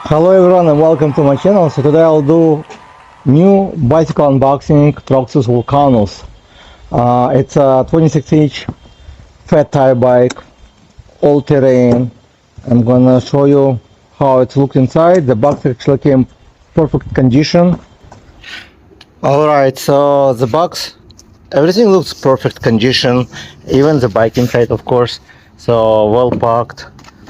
Hello everyone and welcome to my channel. So today I'll do new bicycle unboxing, Troxus Vulcanus. It's a 26-inch fat tire bike, all terrain. I'm gonna show you how it looks inside. The box actually came perfect condition. Alright, so the box, everything looks perfect condition, even the bike inside of course. So well packed.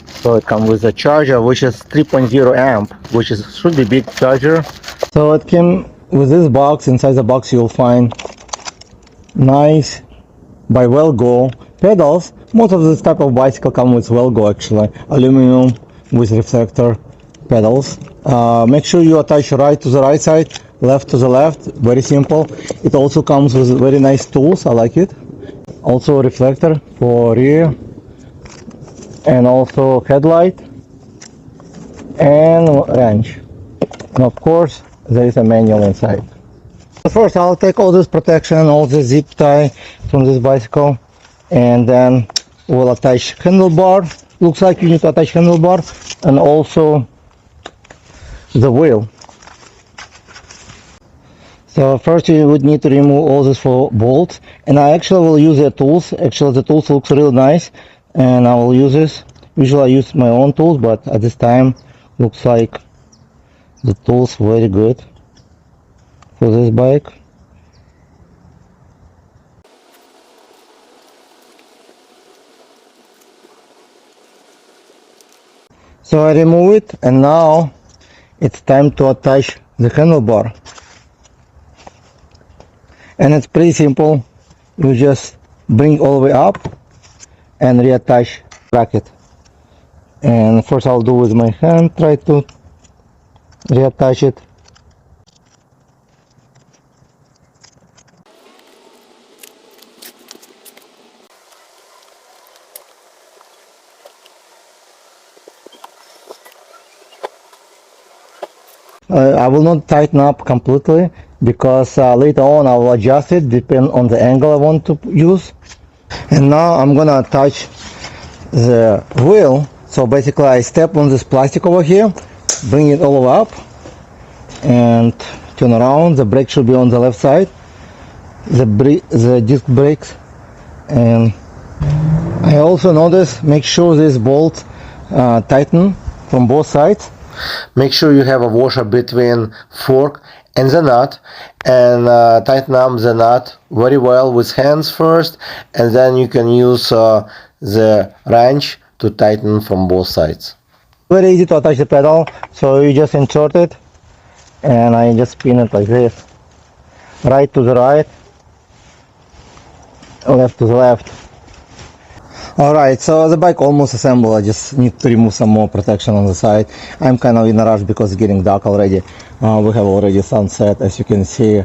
So it comes with a charger which is 3.0 amp, which should be big charger. So it came with this box. Inside the box you'll find nice by Well-Go pedals. Most of this type of bicycle come with Well-Go actually, aluminum with reflector pedals. Make sure you attach right to the right side, left to the left, very simple. It also comes with very nice tools, I like it. Also a reflector for rear, and also headlight and wrench, and of course there is a manual inside. First I'll take all this protection, all the zip tie from this bicycle, and then we'll attach handlebar. Looks like you need to attach handlebar and also the wheel. So first you would need to remove all these 4 bolts, and I actually will use the tools. Actually the tools looks really nice and I will use this. Usually I use my own tools, but at this time looks like the tools very good for this bike. So I remove it, and now it's time to attach the handlebar. And it's pretty simple. You just bring all the way up and reattach bracket. And first I'll do with my hand, try to reattach it. I will not tighten up completely because later on I will adjust it depending on the angle I want to use. And now I'm gonna attach the wheel. So basically I step on this plastic over here, bring it all up and turn around. The brake should be on the left side, the disc brakes. And I also notice, make sure this bolt tighten from both sides. Make sure you have a washer between fork and the nut, and tighten up the nut very well with hands first, and then you can use the wrench to tighten from both sides. Very easy to attach the pedal, so you just insert it and I just spin it like this, right to the right, left to the left. Alright, so the bike almost assembled. I just need to remove some more protection on the side. I'm kind of in a rush because it's getting dark already. We have already sunset, as you can see,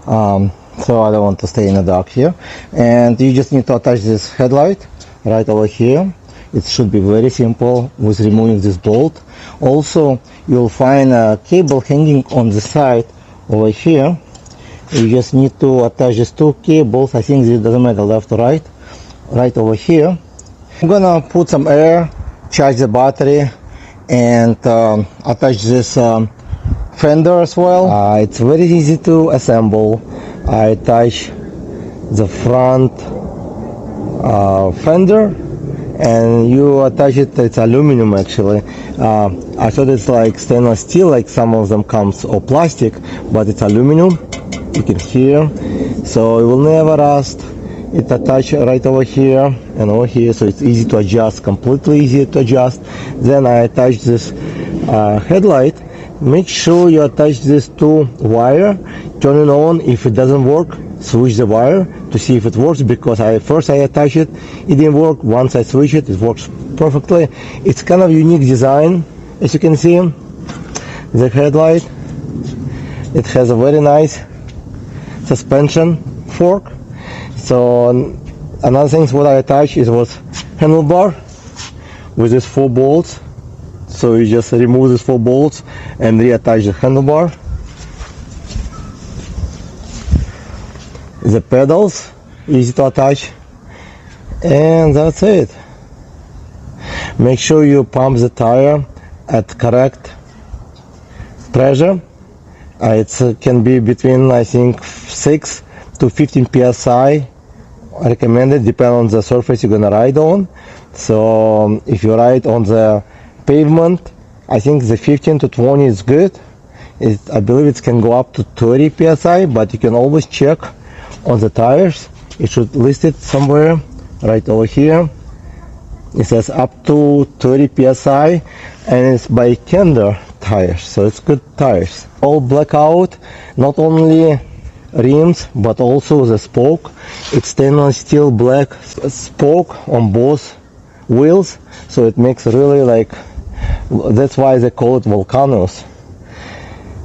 so I don't want to stay in the dark here. And you just need to attach this headlight right over here. It should be very simple with removing this bolt. Also you'll find a cable hanging on the side over here. You just need to attach these 2 cables. I think it doesn't matter left or right, right over here. I'm gonna put some air, charge the battery, and attach this fender as well. It's very easy to assemble. I attach the front fender, and you attach it. It's aluminum actually. I thought it's like stainless steel, like some of them comes, or plastic, but it's aluminum. You can hear, so it will never rust. It's attached right over here and over here, so it's easy to adjust, completely easy to adjust. Then I attach this headlight. Make sure you attach this to wire, turn it on. If it doesn't work, switch the wire to see if it works, because first I attached it, it didn't work. Once I switch it, it works perfectly. It's kind of unique design, as you can see. The headlight, it has a very nice suspension fork. So another thing what I attached was handlebar with these 4 bolts. So you just remove these 4 bolts and reattach the handlebar. The pedals, easy to attach, and that's it. Make sure you pump the tire at correct pressure. It can be between, I think, 6 to 15 psi recommended, depending on the surface you're gonna ride on. So if you ride on the pavement, I think the 15 to 20 is good. I believe it can go up to 30 psi, but you can always check on the tires. It should list it somewhere right over here. It says up to 30 psi, and it's by Kenda tires, so it's good tires. All blackout, not only rims but also the spoke. It's stainless steel black spoke on both wheels, so it makes really like, that's why they call it Vulcanus.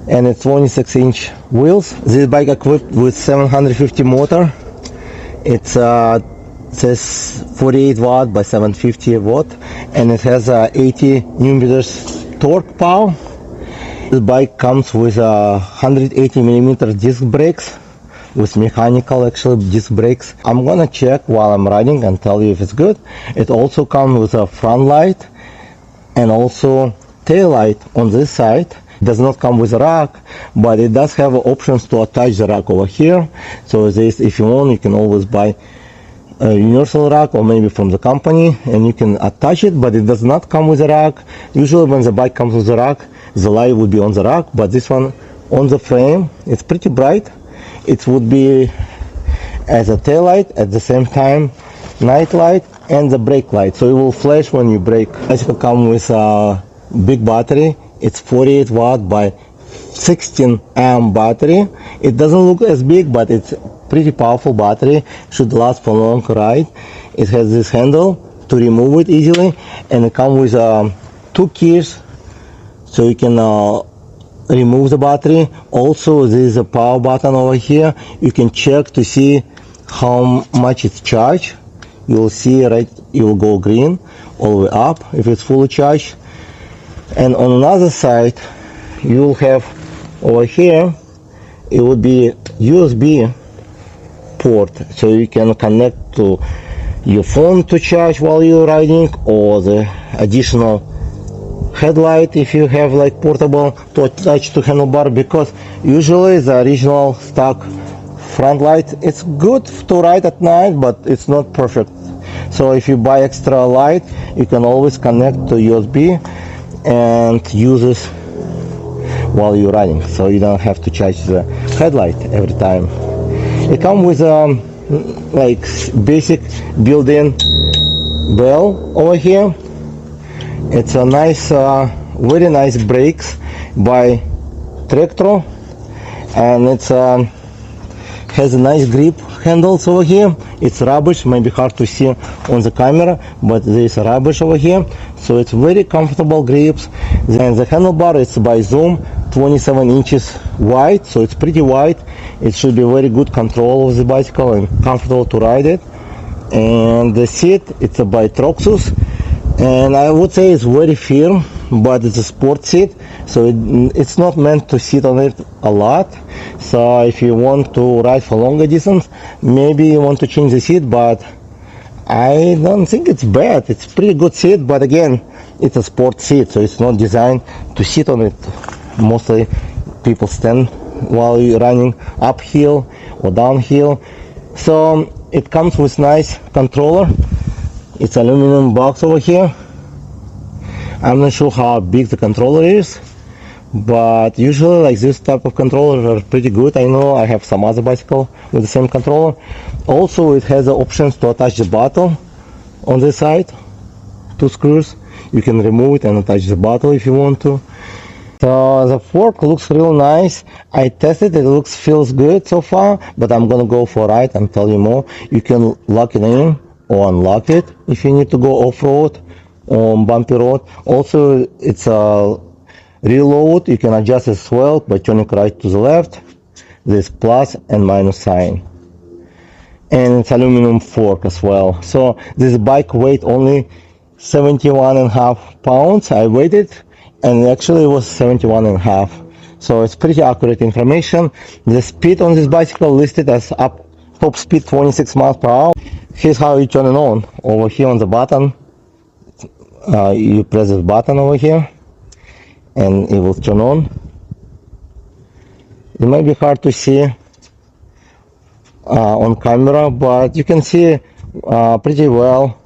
And it's 26-inch wheels. This bike equipped with 750 motor. It's says 48 watt by 750 watt, and it has 80 newton-meters torque power. This bike comes with 180 millimeter disc brakes, with mechanical actually disc brakes. I'm gonna check while I'm riding and tell you if it's good. It also comes with a front light and also tail light on this side. It does not come with a rack, but it does have options to attach the rack over here. So this, if you want, you can always buy a universal rack or maybe from the company, and you can attach it, but it does not come with a rack. Usually when the bike comes with a rack, the light would be on the rack, but this one on the frame, it's pretty bright. It would be as a tail light, at the same time night light and the brake light, so it will flash when you brake. Bicycle comes with a big battery. It's 48 watt by 16 amp battery. It doesn't look as big, but it's pretty powerful battery. Should last for a long ride. It has this handle to remove it easily, and it comes with 2 keys, so you can remove the battery. Also, there is a power button over here. You can check to see how much it's charged. You will see, right, it will go green all the way up if it's fully charged. And on another side, you will have over here, it would be USB port, so you can connect to your phone to charge while you're riding, or the additional headlight if you have like portable to attach to handlebar, because usually the original stock front light, it's good to ride at night, but it's not perfect. So if you buy extra light, you can always connect to USB and use this while you're riding, so you don't have to charge the headlight every time. It comes with like basic built-in bell over here. It's a nice, very nice brakes by Tractor, and it's has a nice grip handles over here. It's rubbish, maybe hard to see on the camera, but there is a rubbish over here, so it's very comfortable grips. And the handlebar is by Zoom, 27 inches wide, so it's pretty wide. It should be very good control of the bicycle and comfortable to ride it. And the seat, it's by Troxus, and I would say it's very firm, but it's a sport seat, so it's not meant to sit on it a lot. So if you want to ride for longer distance, maybe you want to change the seat, but I don't think it's bad. It's pretty good seat, but again, it's a sport seat, so it's not designed to sit on it. Mostly people stand while you're running uphill or downhill. So it comes with nice controller. It's aluminum box over here. I'm not sure how big the controller is, but usually like this type of controllers are pretty good. I know I have some other bicycle with the same controller. Also, it has the options to attach the bottle on this side, 2 screws. You can remove it and attach the bottle if you want to. So the fork looks real nice. I tested it, feels good so far, but I'm gonna go for a ride and tell you more. You can lock it in or unlock it if you need to go off-road on bumpy road. Also, it's a reload. You can adjust as well by turning right to the left. There's plus and minus sign, and it's aluminum fork as well. So this bike weight only 71.5 pounds. I weighed it, and actually it was 71.5. So it's pretty accurate information. The speed on this bicycle listed as top speed 26 miles per hour. Here's how you turn it on. Over here on the button, you press this button over here, and it will turn on. It might be hard to see on camera, but you can see pretty well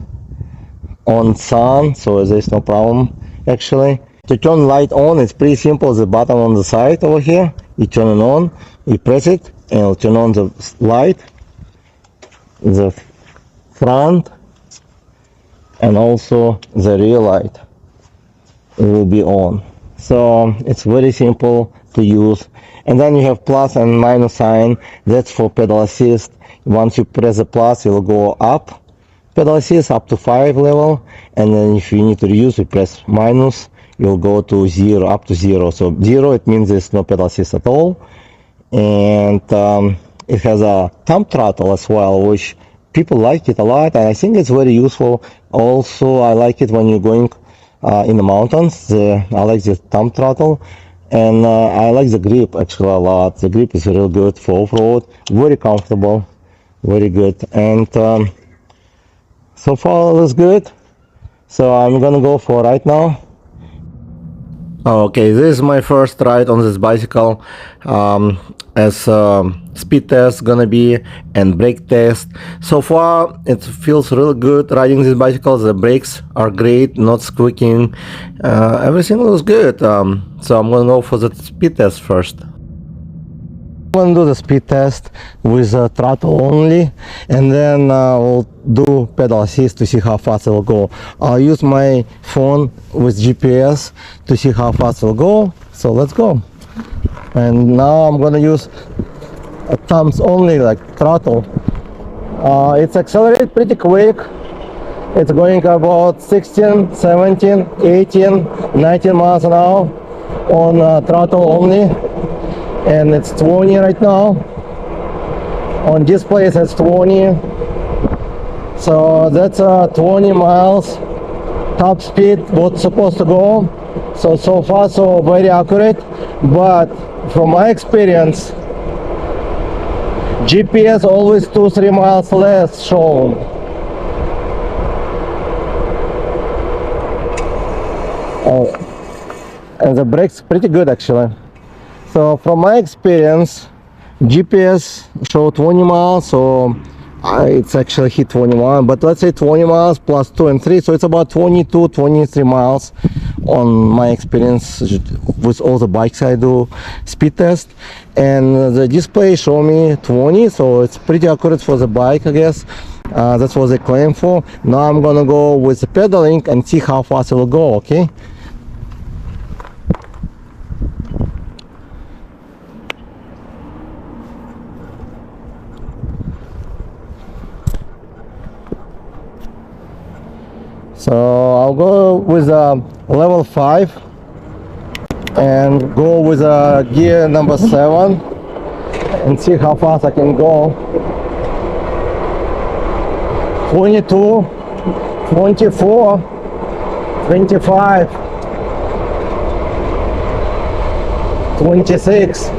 on sun, so there's no problem actually. To turn light on, it's pretty simple. The button on the side over here, you turn it on, you press it, and it'll turn on the light, the front, and also the rear light. It will be on. So it's very simple to use. And then you have plus and minus sign. That's for pedal assist. Once you press the plus, it will go up. Pedal assist up to 5 level, and then if you need to reduce, you press minus. You'll go to 0, up to 0. So 0, it means there's no pedal assist at all. And it has a thumb throttle as well, which people like it a lot, and I think it's very useful. Also, I like it when you're going in the mountains. I like the thumb throttle, and I like the grip actually a lot. The grip is real good for off-road, very comfortable, very good. And so far it looks good. So I'm gonna go for a ride now. Okay, this is my first ride on this bicycle, as speed test gonna be and brake test. So far it feels really good riding this bicycle. The brakes are great, not squeaking, everything looks good. So I'm gonna go for the speed test first. I'm gonna do the speed test with throttle only, and then we'll do pedal assist to see how fast it will go. I'll use my phone with GPS to see how fast it will go. So let's go. And now I'm gonna use thumbs only, like throttle. It's accelerated pretty quick. It's going about 16, 17, 18, 19 miles an hour on throttle only. And it's 20 right now. On display it says 20. So that's 20 miles top speed what's supposed to go. So far so very accurate, but from my experience GPS always 2-3 miles less shown. And the brakes pretty good actually. So from my experience, GPS show 20 miles, so it's actually hit 21, but let's say 20 miles plus 2 and 3, so it's about 22, 23 miles on my experience with all the bikes I do speed test. And the display show me 20, so it's pretty accurate for the bike, I guess. That's what they claim for. Now I'm gonna go with the pedaling and see how fast it will go, okay? So I'll go with level 5 and go with gear number 7 and see how fast I can go. 22, 24, 25, 26.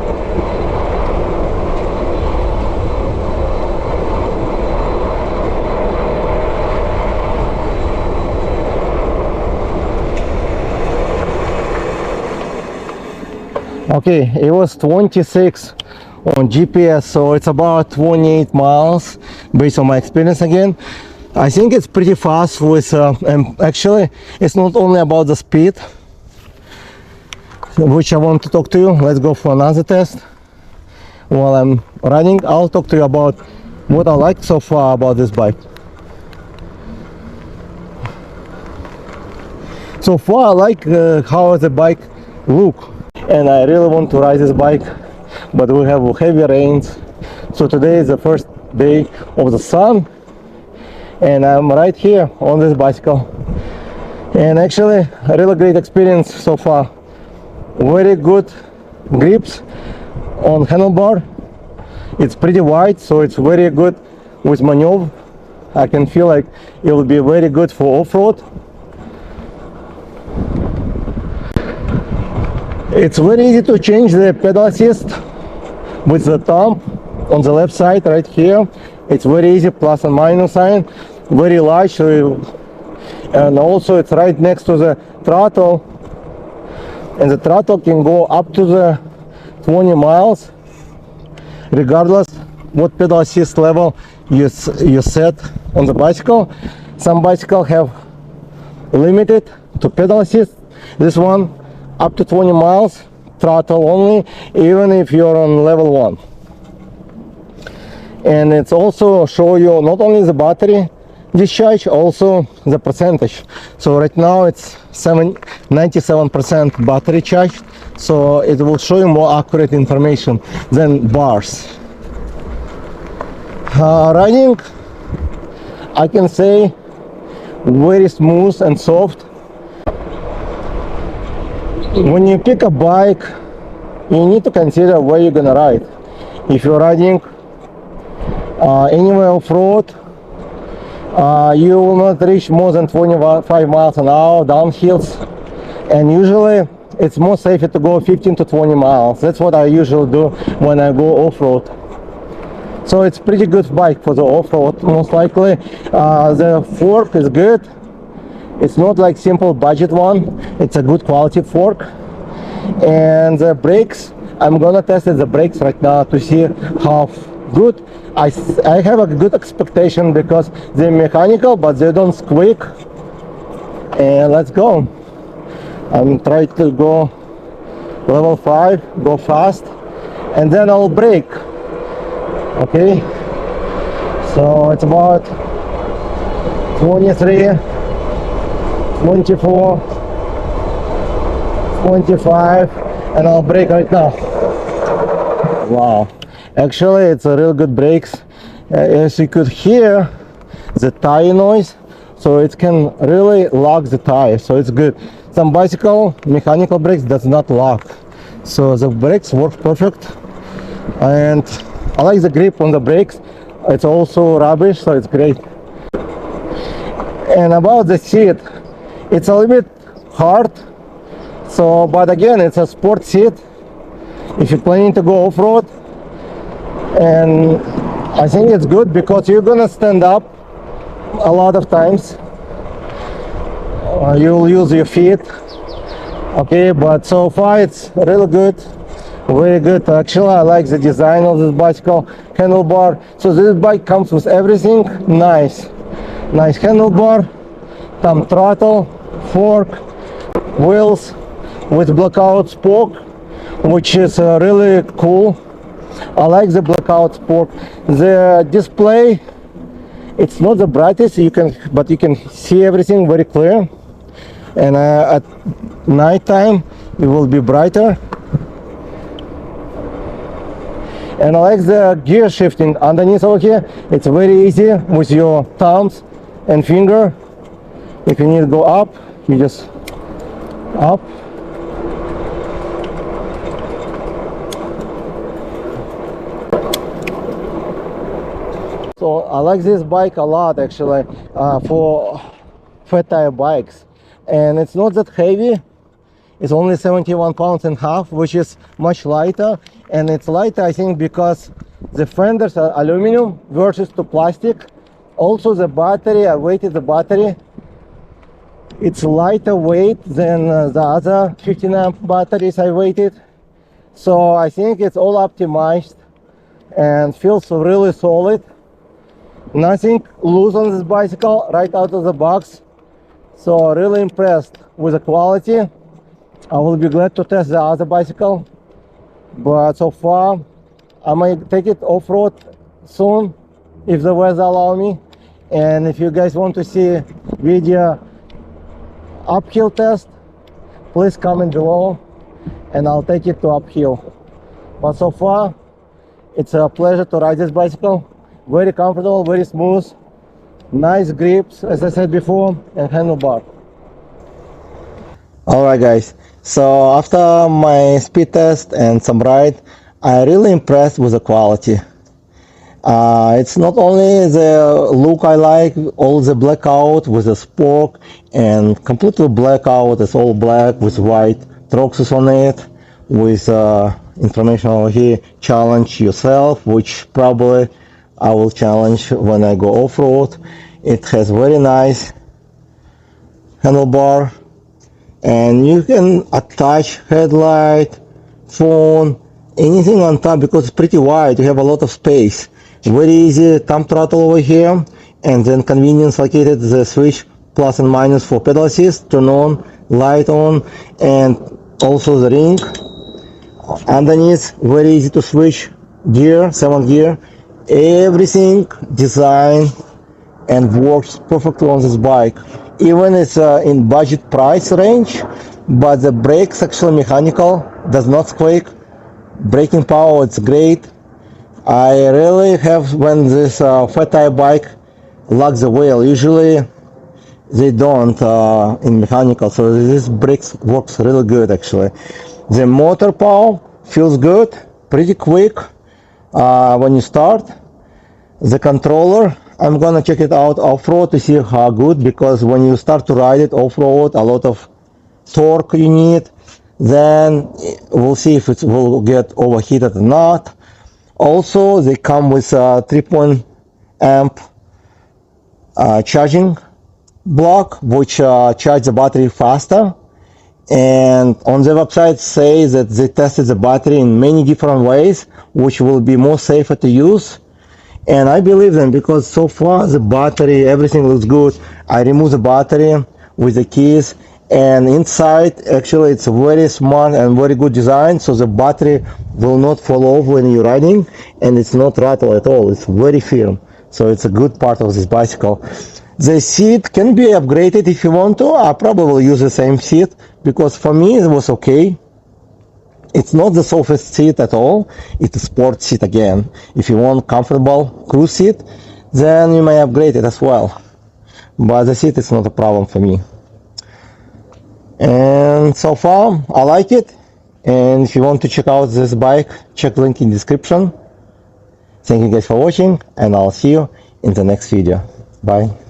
Okay, it was 26 on GPS, so it's about 28 miles based on my experience again. I think it's pretty fast with, and actually it's not only about the speed, which I want to talk to you. Let's go for another test. While I'm running, I'll talk to you about what I like so far about this bike. So far I like how the bike look. And I really want to ride this bike, but we have heavy rains. So today is the first day of the sun, and I'm right here on this bicycle. And actually, a really great experience so far. Very good grips on handlebar. It's pretty wide, so it's very good with maneuver. I can feel like it will be very good for off-road. It's very easy to change the pedal assist with the thumb on the left side right here. It's very easy, plus and minus sign, very large, and also it's right next to the throttle, and the throttle can go up to the 20 miles regardless what pedal assist level you set on the bicycle. Some bicycles have limited to pedal assist. This one up to 20 miles throttle only, even if you're on level 1. And it's also show you not only the battery discharge, also the percentage. So right now it's 97% battery charged, so it will show you more accurate information than bars. Riding, I can say, very smooth and soft. When you pick a bike, you need to consider where you're gonna ride. If you're riding anywhere off-road, you will not reach more than 25 miles an hour downhills, and usually it's more safer to go 15 to 20 miles. That's what I usually do when I go off-road. So it's pretty good bike for the off-road, most likely. The fork is good. It's not like simple budget one. It's a good quality fork. And the brakes, I'm gonna test the brakes right now to see how good. I have a good expectation because they're mechanical, but they don't squeak. And let's go. I'm trying to go level 5, go fast, and then I'll brake. Okay, so it's about 23, 24, 25, and I'll brake right now. Wow, actually it's a real good brakes. As you could hear the tire noise, so it can really lock the tire, so it's good. Some bicycle mechanical brakes does not lock, so the brakes work perfect. And I like the grip on the brakes. It's also rubbish, so it's great. And about the seat, it's a little bit hard, so but again, it's a sport seat if you're planning to go off-road. And I think it's good because you're gonna stand up a lot of times. You'll use your feet, okay, but so far it's really good. Very good. Actually, I like the design of this bicycle. Handlebar. So this bike comes with everything. Nice handlebar, thumb throttle, fork, wheels with blackout spoke, which is really cool. I like the blackout spoke. The display, it's not the brightest, but you can see everything very clear. And at night time, it will be brighter. And I like the gear shifting underneath over here. It's very easy with your thumbs and finger. If you need to go up, you just up. So I like this bike a lot actually for fat tire bikes. And it's not that heavy. It's only 71 pounds and a half, which is much lighter. And it's lighter, I think, because the fenders are aluminum versus to plastic. Also the battery, I weighted the battery. It's lighter weight than the other 15 amp batteries I weighted. So I think it's all optimized and feels really solid. Nothing loose on this bicycle right out of the box. So really impressed with the quality. I will be glad to test the other bicycle, but so far I might take it off-road soon if the weather allow me. And if you guys want to see video uphill test, please comment below and I'll take it to uphill. But so far it's a pleasure to ride this bicycle. Very comfortable, very smooth, nice grips as I said before, and handlebar. Alright guys, so after my speed test and some ride, I really impressed with the quality. It's not only the look I like, all the blackout with the spoke and completely blackout, it's all black with white Troxus on it, with information over here, challenge yourself, which probably I will challenge when I go off-road. It has very nice handlebar, and you can attach headlight, phone, anything on top, because it's pretty wide, you have a lot of space. Very easy thumb throttle over here, and then convenience located the switch plus and minus for pedal assist, turn on, light on, and also the ring. Underneath, very easy to switch gear, 7 gear, everything designed and works perfectly on this bike. Even it's in budget price range, but the brakes actually mechanical, does not squeak. Braking power, it's great. I really have, when this Fat Tire bike locks the wheel, usually they don't in mechanical, so this brakes works really good actually. The motor power feels good, pretty quick when you start. The controller, I'm gonna check it out off-road to see how good, because when you start to ride it off-road, a lot of torque you need, then we'll see if it will get overheated or not. Also, they come with a 3 amp charging block, which charge the battery faster. And on the website says that they tested the battery in many different ways, which will be more safer to use. And I believe them, because so far the battery, everything looks good. I removed the battery with the keys, and inside actually it's a very smart and very good design, so the battery will not fall off when you're riding, and it's not rattle at all. It's very firm, so it's a good part of this bicycle. The seat can be upgraded if you want to. I probably use the same seat, because for me it was okay. It's not the softest seat at all. It's a sport seat again. If you want comfortable cruise seat, then you may upgrade it as well. But the seat is not a problem for me. And so far, I like it. And if you want to check out this bike, check the link in the description. Thank you guys for watching, and I'll see you in the next video. Bye.